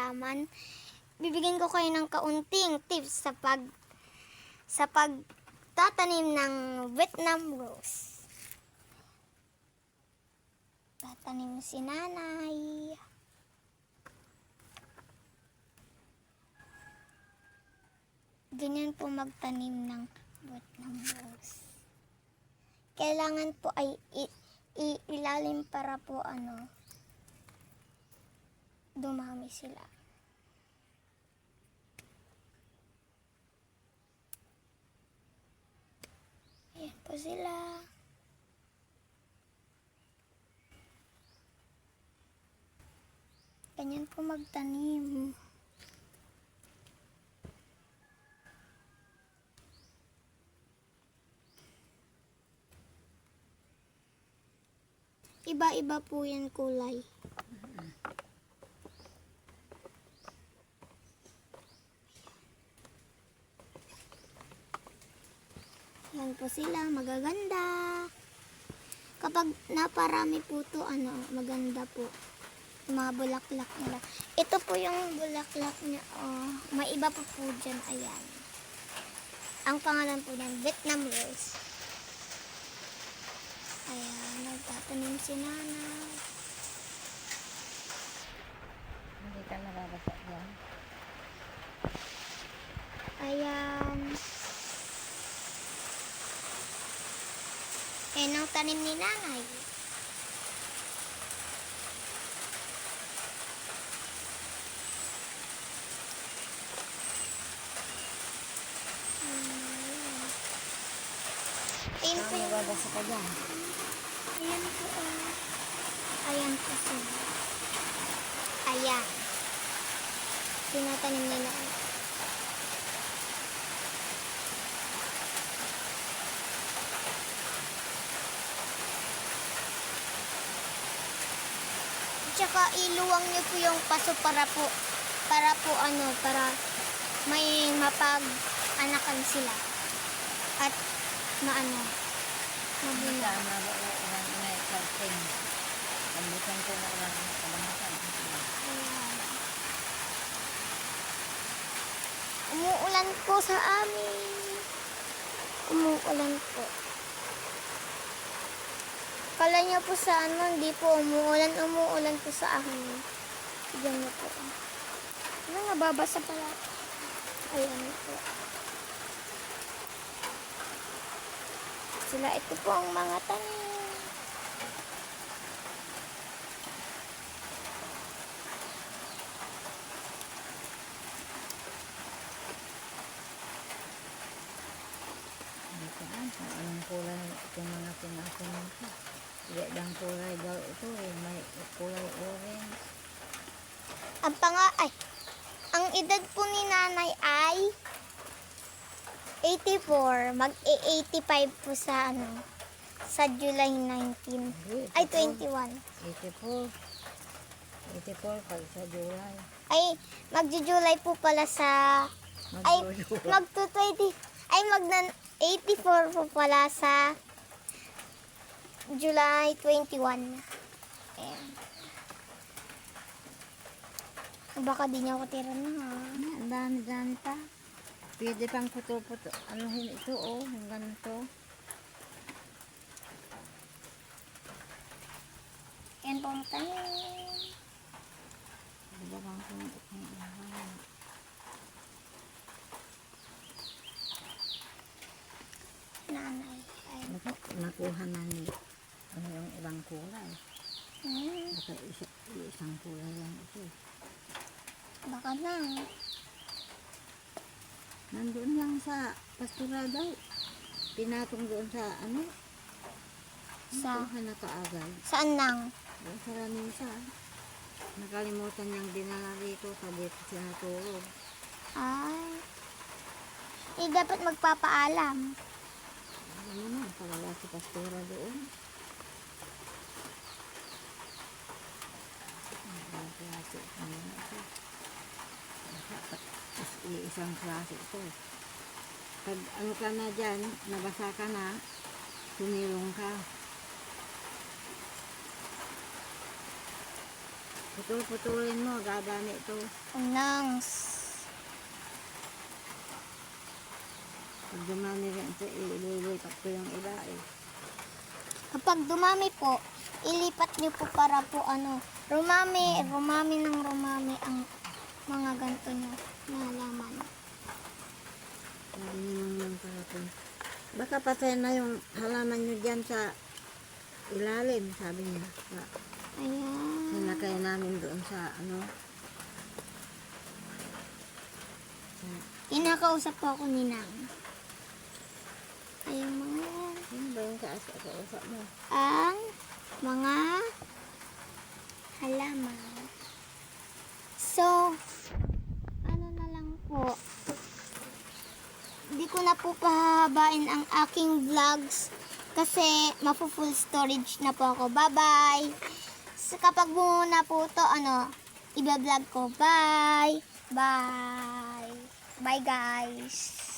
halaman, bibigyan ko kayo ng kaunting tips sa pagtatanim ng Vietnam rose. Tatanim si nanay. Ganyan po magtanim ng Vietnam rose. Kailangan po ay ilalim para po dumami sila. Ayan po sila. Ganyan po magtanim. Iba-iba po yan kulay. Yan po sila, magaganda. Kapag naparami po to, maganda po. Yung mga bulaklak nila. Ito po yung bulaklak niya. Oh, may iba pa po dyan. Ayan. Ang pangalan po niyan, Vietnam rose. Ayan, nagtatanim si nanay. Hindi ka nababasa yan. Ayan. Ayan ang tanim ni nanay. Ayan po yung... Nababasa ka dyan. Ayan po. Ayan po sila. Ayan. Tinatanim nila. Tsaka iluwang niyo po yung paso para may mapag-anakan sila. At mabuna. Pambutan ko na ulang kalamatan. Ayan. Umuulan po sa amin. Umuulan po. Kala niyo po sa hindi po umuulan po sa akin. Tignan niyo po. Nababasa pala. Ayan po. Sila, ito po ang mga tanim. Anong kulay itong mga pinakasin ko? Hindi lang kulay daw ito eh. May kulay orange. Ang edad po ni nanay ay 84. Mag-85 po sa July 19. Ay, 21. 84 pag sa July. Ay, magju-July po pala sa... Ay, magto-20... Ay, mag-84 po pala sa July 21. Ayan. Baka di niya ako tira na, ha? Ang dami-dami pa. Pwede pang puto-puto. Anuhin ito, yung ganito. Ayan po ang tanim. Diba bang kung itong ilahan? Nanay. Ayan. Nakuha na ni yung ibang kulay. Baka isang kulay lang ito. Baka na. Nandun lang sa pasturada. Pinatong doon sa nakuha na kaagad. Saan nang? Doon sa lamisa. Nakalimutan niyang dinala rito sa dito siya natulog. Ay. Dapat magpapaalam. Ano naman, palala si pastura doon. Ang klase ito. Isang klase ito. Pag ka na dyan, nabasa ka na, tumilong ka. Putulin mo, dadami ito. Unangs. Pag dumami rin ito, ililipat ko yung iba eh. Kapag dumami po, ilipat niyo po para po rumami ang mga ganito niyo na halaman. Sabi niyo naman kahapon. Baka patay na yung halaman nyo dyan sa ilalim, sabi niya. Ayan. Sinakay namin doon sa Kinakausap po ako ni Nang. Ayun mga yan. Ano ba yung kausap mo? Ang mga halaman. So, ano na lang po. Hindi ko na po pahabain ang aking vlogs kasi mafu-full storage na po ako. Bye-bye! So, kapag buo na po to, iba-vlog ko. Bye! Bye! Bye guys!